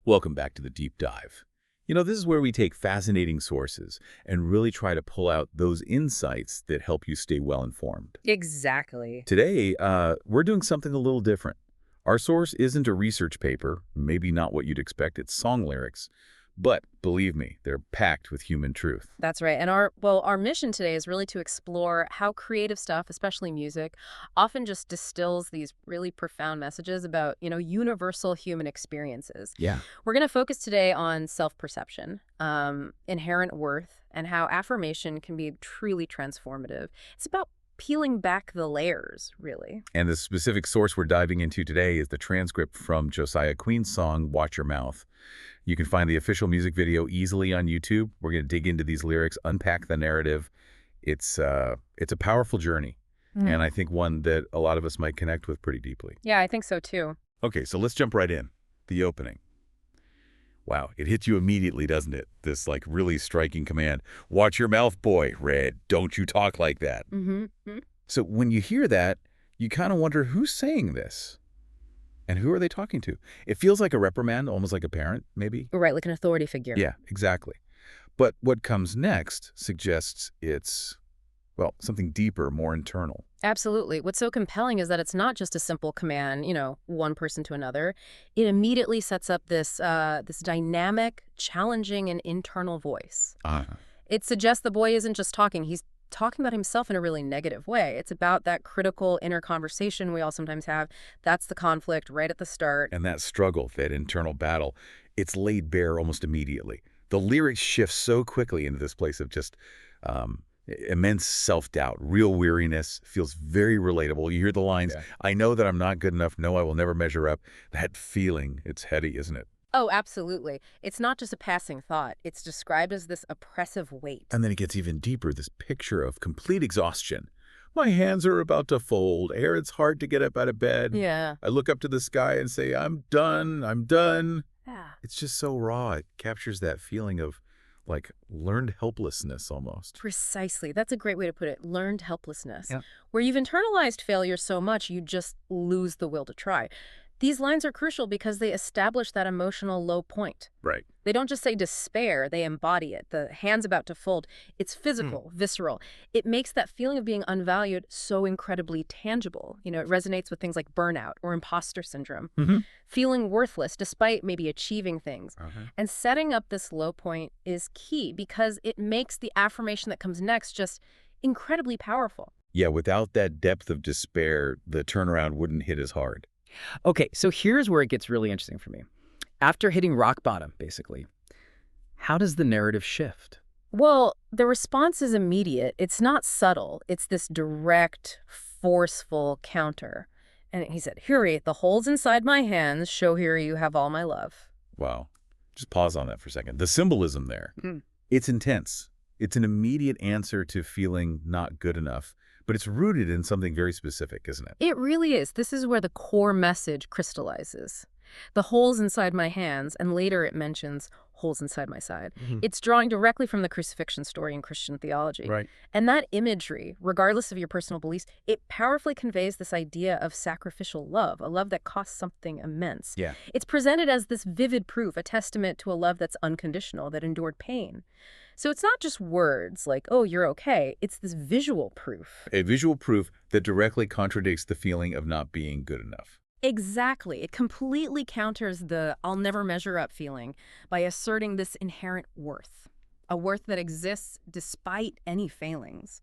Welcome back to the deep dive. This is where we take fascinating sources and really try to pull out those insights that help you stay well-informed. Exactly. Today, we're doing something a little different. Our source isn't a research paper, maybe not what you'd expect, it's song lyrics. But believe me, they're packed with human truth. That's right. And our mission today is really to explore how creative stuff, especially music, often just distills these really profound messages about, universal human experiences. Yeah. We're going to focus today on self-perception, inherent worth, and how affirmation can be truly transformative. It's about peeling back the layers, really. And the specific source we're diving into today is the transcript from Josiah Queen's song, Watch Your Mouth. You can find the official music video easily on YouTube. We're going to dig into these lyrics, unpack the narrative. It's a powerful journey, and I think one that a lot of us might connect with pretty deeply. Yeah, I think so too. Okay, so let's jump right in. The opening. Wow, it hits you immediately, doesn't it? This really striking command. Watch your mouth, boy. Red, don't you talk like that. So when you hear that, you kind of wonder who's saying this. And who are they talking to? It feels like a reprimand, almost like a parent, maybe? Right, like an authority figure. Yeah, exactly. But what comes next suggests it's, well, something deeper, more internal. Absolutely. What's so compelling is that it's not just a simple command, one person to another. It immediately sets up this dynamic, challenging, and internal voice. It suggests the boy isn't just talking. He's talking about himself in a really negative way. It's about that critical inner conversation we all sometimes have. That's the conflict right at the start. And that struggle, that internal battle, it's laid bare almost immediately. The lyrics shift so quickly into this place of just immense self-doubt, real weariness, feels very relatable. You hear the lines, I know that I'm not good enough, no, I will never measure up. That feeling, it's heady, isn't it? Oh, absolutely. It's not just a passing thought. It's described as this oppressive weight. And then it gets even deeper, this picture of complete exhaustion. My hands are about to fold. Air, it's hard to get up out of bed. Yeah. I look up to the sky and say, I'm done, I'm done. Yeah. It's just so raw. It captures that feeling of learned helplessness almost. Precisely. That's a great way to put it. Learned helplessness. Yeah. Where you've internalized failure so much, you just lose the will to try. These lines are crucial because they establish that emotional low point. Right. They don't just say despair, they embody it. The hands about to fold. It's physical, visceral. It makes that feeling of being unvalued so incredibly tangible. It resonates with things like burnout or imposter syndrome. Feeling worthless despite maybe achieving things. And setting up this low point is key because it makes the affirmation that comes next just incredibly powerful. Yeah, without that depth of despair, the turnaround wouldn't hit as hard. Okay, so here's where it gets really interesting for me. After hitting rock bottom, basically, how does the narrative shift? Well, the response is immediate. It's not subtle. It's this direct, forceful counter. And he said, Hurry, the holes inside my hands show here you have all my love. Wow. Just pause on that for a second. The symbolism there, it's intense. It's an immediate answer to feeling not good enough. But it's rooted in something very specific, isn't it? It really is. This is where the core message crystallizes. The holes inside my hands, and later it mentions holes inside my side. It's drawing directly from the crucifixion story in Christian theology. Right. And that imagery, regardless of your personal beliefs, it powerfully conveys this idea of sacrificial love, a love that costs something immense. Yeah. It's presented as this vivid proof, a testament to a love that's unconditional, that endured pain. So it's not just words like, oh, you're okay. It's this visual proof. A visual proof that directly contradicts the feeling of not being good enough. Exactly. It completely counters the I'll never measure up feeling by asserting this inherent worth, a worth that exists despite any failings.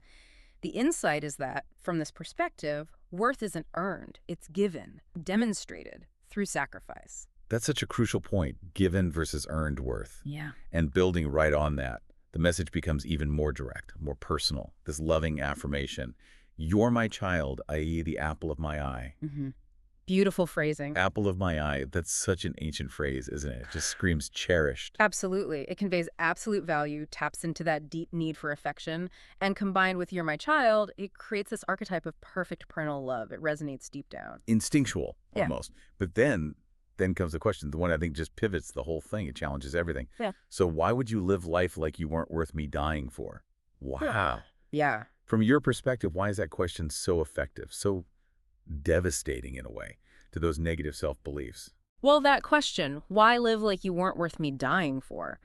The insight is that, from this perspective, worth isn't earned. It's given, demonstrated through sacrifice. That's such a crucial point, given versus earned worth. Yeah. And building right on that, the message becomes even more direct, more personal, this loving affirmation. You're my child, i.e. the apple of my eye. Beautiful phrasing. Apple of my eye, that's such an ancient phrase, isn't it? It just screams cherished. Absolutely. It conveys absolute value, taps into that deep need for affection, and combined with you're my child, it creates this archetype of perfect parental love. It resonates deep down. Instinctual, almost. But then comes the question, the one I think just pivots the whole thing. It challenges everything. Yeah. So why would you live life like you weren't worth me dying for? Wow. Yeah. From your perspective, why is that question so effective, so devastating in a way to those negative self-beliefs? Well, that question, why live like you weren't worth me dying for?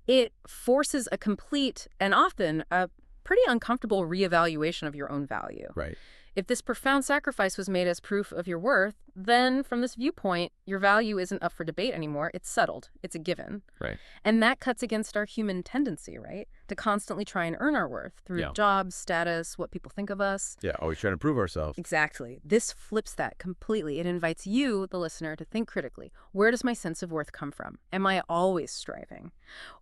It forces a complete and often a pretty uncomfortable reevaluation of your own value. Right. If this profound sacrifice was made as proof of your worth, then from this viewpoint, your value isn't up for debate anymore. It's settled. It's a given. Right. And that cuts against our human tendency, right? To constantly try and earn our worth through jobs, status, what people think of us. Yeah, always trying to prove ourselves. Exactly. This flips that completely. It invites you, the listener, to think critically. Where does my sense of worth come from? Am I always striving?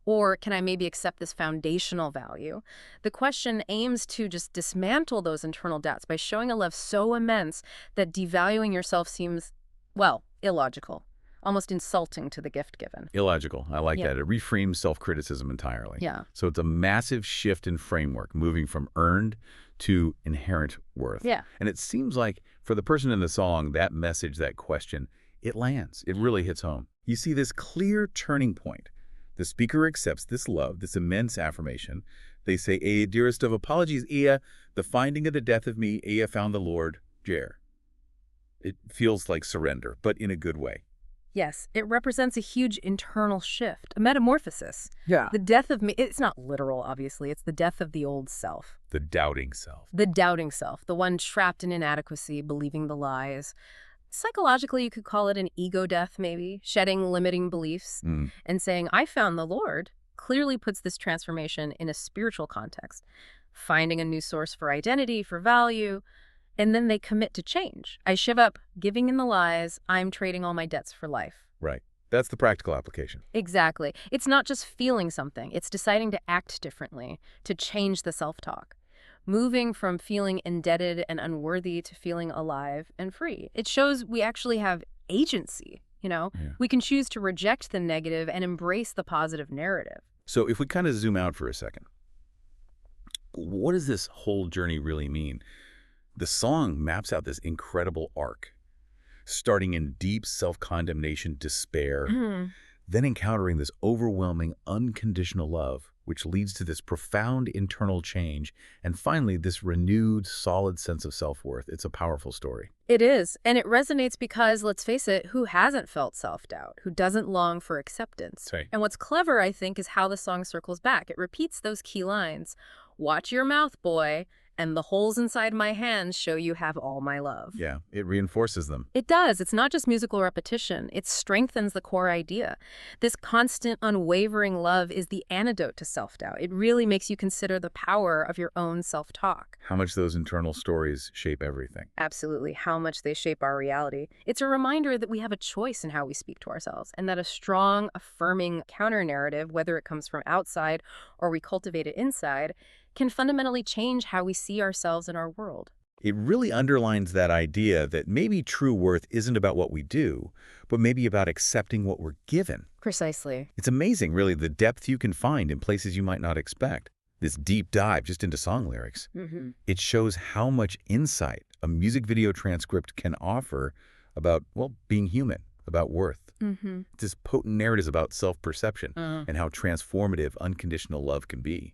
Or can I maybe accept this foundational value? The question aims to just dismantle those internal debts by showing a love so immense that devaluing yourself seems, well, illogical, almost insulting to the gift given. Illogical. I like that. It reframes self-criticism entirely. Yeah. So it's a massive shift in framework, moving from earned to inherent worth. Yeah. And it seems like for the person in the song, that message, that question, it lands. It really hits home. You see this clear turning point. The speaker accepts this love, this immense affirmation. They say, "Ea, dearest of apologies, Ea, the finding of the death of me, Ea found the Lord, Jer." It feels like surrender, but in a good way. Yes, it represents a huge internal shift, a metamorphosis. Yeah. The death of me, it's not literal, obviously. It's the death of the old self. The doubting self. The doubting self, the one trapped in inadequacy, believing the lies. Psychologically, you could call it an ego death, maybe, shedding limiting beliefs and saying, I found the Lord, clearly puts this transformation in a spiritual context, finding a new source for identity, for value, and then they commit to change. I shiv up, giving in the lies, I'm trading all my debts for life. Right. That's the practical application. Exactly. It's not just feeling something, it's deciding to act differently, to change the self-talk. Moving from feeling indebted and unworthy to feeling alive and free. It shows we actually have agency, you know? Yeah. We can choose to reject the negative and embrace the positive narrative. So if we kind of zoom out for a second, what does this whole journey really mean? The song maps out this incredible arc, starting in deep self-condemnation, despair, then encountering this overwhelming, unconditional love, which leads to this profound internal change, and finally, this renewed, solid sense of self-worth. It's a powerful story. It is, and it resonates because, let's face it, who hasn't felt self-doubt, who doesn't long for acceptance? Right. And what's clever, I think, is how the song circles back. It repeats those key lines. Watch your mouth, boy, and the holes inside my hands show you have all my love. Yeah, it reinforces them. It does. It's not just musical repetition. It strengthens the core idea. This constant, unwavering love is the antidote to self-doubt. It really makes you consider the power of your own self-talk. How much those internal stories shape everything. Absolutely. How much they shape our reality. It's a reminder that we have a choice in how we speak to ourselves, and that a strong, affirming counter-narrative, whether it comes from outside or we cultivate it inside, can fundamentally change how we see ourselves in our world. It really underlines that idea that maybe true worth isn't about what we do, but maybe about accepting what we're given. Precisely. It's amazing, really, the depth you can find in places you might not expect. This deep dive just into song lyrics. It shows how much insight a music video transcript can offer about, well, being human, about worth. This potent narrative about self-perception and how transformative unconditional love can be.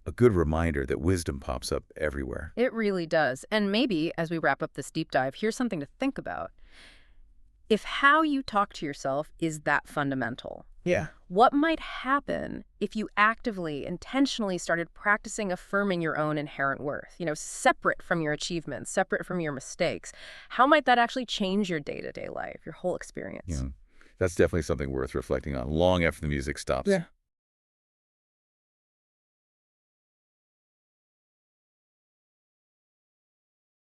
A good reminder that wisdom pops up everywhere. It really does. And maybe, as we wrap up this deep dive, here's something to think about. If how you talk to yourself is that fundamental, what might happen if you actively, intentionally started practicing affirming your own inherent worth, separate from your achievements, separate from your mistakes? How might that actually change your day-to-day life, your whole experience? Yeah. That's definitely something worth reflecting on long after the music stops. Yeah.